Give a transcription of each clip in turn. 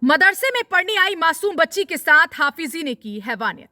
मदरसे में पढ़ने आई मासूम बच्ची के साथ हाफिजी ने की हैवानियत।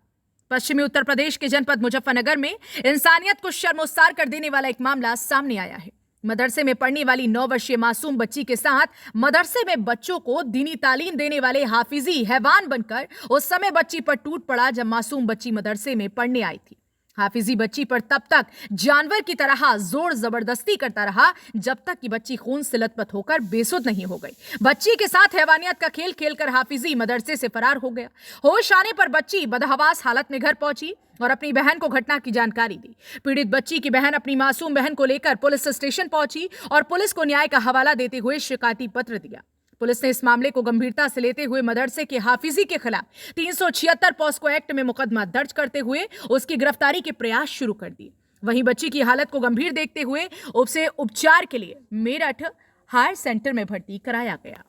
पश्चिमी उत्तर प्रदेश के जनपद मुजफ्फरनगर में इंसानियत को शर्मसार कर देने वाला एक मामला सामने आया है। मदरसे में पढ़ने वाली 9 वर्षीय मासूम बच्ची के साथ मदरसे में बच्चों को दीनी तालीम देने वाले हाफिजी हैवान बनकर उस समय बच्ची पर टूट पड़ा जब मासूम बच्ची मदरसे में पढ़ने आई थी। हाफिजी बच्ची पर तब तक जानवर की तरह जोर जबरदस्ती करता रहा जब तक कि बच्ची खून से लथपथ होकर बेसुध नहीं हो गई। बच्ची के साथ हैवानियत का खेल खेलकर हाफिजी मदरसे से फरार हो गया। होश आने पर बच्ची बदहवास हालत में घर पहुंची और अपनी बहन को घटना की जानकारी दी। पीड़ित बच्ची की बहन अपनी मासूम बहन को लेकर पुलिस स्टेशन पहुंची और पुलिस को न्याय का हवाला देते हुए शिकायती पत्र दिया। पुलिस ने इस मामले को गंभीरता से लेते हुए मदरसे के हाफिजी के खिलाफ 376 पॉस्को एक्ट में मुकदमा दर्ज करते हुए उसकी गिरफ्तारी के प्रयास शुरू कर दिए। वहीं बच्ची की हालत को गंभीर देखते हुए उसे उपचार के लिए मेरठ हायर सेंटर में भर्ती कराया गया।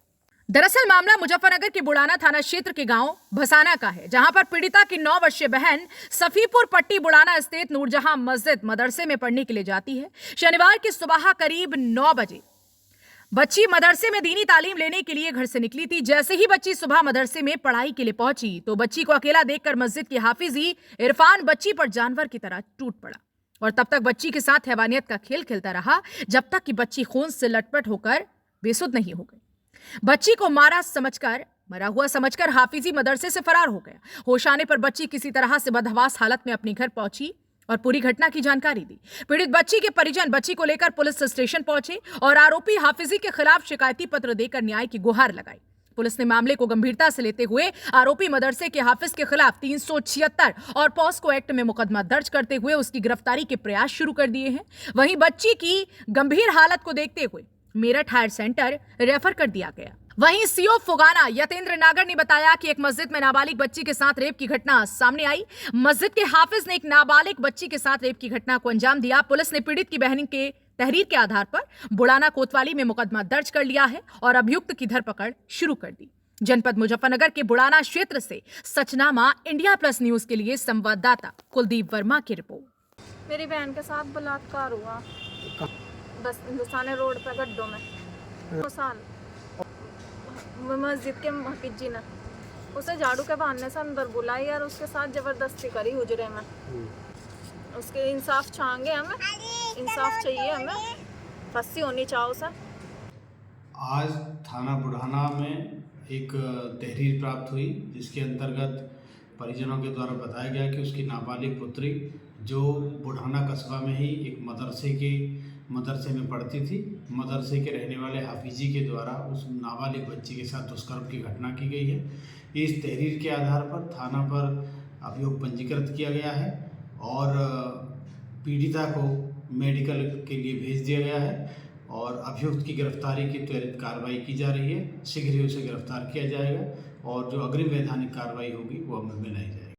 दरअसल मामला मुजफ्फरनगर के बुढ़ाना थाना क्षेत्र के गांव भसाना का है, जहां पर पीड़िता की 9 वर्षीय बहन सफीपुर पट्टी बुढ़ाना स्थित नूरजहां मस्जिद मदरसे में पढ़ने के लिए जाती है। शनिवार की सुबह करीब 9 बजे बच्ची मदरसे में दीनी तालीम लेने के लिए घर से निकली थी। जैसे ही बच्ची सुबह मदरसे में पढ़ाई के लिए पहुंची तो बच्ची को अकेला देखकर मस्जिद के हाफिजी इरफान बच्ची पर जानवर की तरह टूट पड़ा और तब तक बच्ची के साथ हैवानियत का खेल खेलता रहा जब तक कि बच्ची खून से लटपट होकर बेसुध नहीं हो गई। बच्ची को मरा हुआ समझकर हाफिजी मदरसे से फरार हो गया। होश आने पर बच्ची किसी तरह से बदहवास हालत में अपने घर पहुंची और पूरी घटना की जानकारी दी। पीड़ित बच्ची के परिजन बच्ची को लेकर पुलिस स्टेशन पहुंचे और आरोपी हाफिजी के खिलाफ शिकायती पत्र देकर न्याय की गुहार लगाई। पुलिस ने मामले को गंभीरता से लेते हुए आरोपी मदरसे के हाफिज के खिलाफ 376 और पॉस्को एक्ट में मुकदमा दर्ज करते हुए उसकी गिरफ्तारी के प्रयास शुरू कर दिए हैं। वहीं बच्ची की गंभीर हालत को देखते हुए मेरठ हायर सेंटर रेफर कर दिया गया। वहीं सीओ फुगाना यतेंद्र नागर ने बताया कि एक मस्जिद में नाबालिग बच्ची के साथ रेप की घटना सामने आई। मस्जिद के हाफिज ने एक नाबालिग बच्ची के साथ रेप की घटना को अंजाम दिया। पुलिस ने पीड़ित की बहन के तहरीर के आधार पर बुढ़ाना कोतवाली में मुकदमा दर्ज कर लिया है और अभियुक्त की धरपकड़ शुरू कर दी। जनपद मुजफ्फरनगर के बुढ़ाना क्षेत्र से सचनामा इंडिया प्लस न्यूज के लिए संवाददाता कुलदीप वर्मा की रिपोर्ट। मेरी बहन के साथ बलात्कार हुआ बस हिंदुस्तान रोड पे गड्ढों में 2 साल। मस्जिद के हाफिज जी ने उसे झाड़ू के बहाने से अंदर बुलाई और उसके साथ जबरदस्ती करी हुजरे में। उसके इंसाफ चाहेंगे, हमें इंसाफ चाहिए, हमें फांसी होनी चाहिए उसे। आज थाना बुढ़ाना में एक तहरीर प्राप्त हुई जिसके अंतर्गत परिजनों के द्वारा बताया गया कि उसकी नाबालिग पुत्री जो बुढ़ाना कस्बा में ही एक मदरसे में पढ़ती थी, मदरसे के रहने वाले हाफिजी के द्वारा उस नाबालिग बच्ची के साथ दुष्कर्म की घटना की गई है। इस तहरीर के आधार पर थाना पर अभियोग पंजीकृत किया गया है और पीड़िता को मेडिकल के लिए भेज दिया गया है और अभियुक्त की गिरफ्तारी की त्वरित कार्रवाई की जा रही है। शीघ्र ही उसे गिरफ्तार किया जाएगा और जो अग्रिम वैधानिक कार्रवाई होगी वो अमल में लाई जाएगी।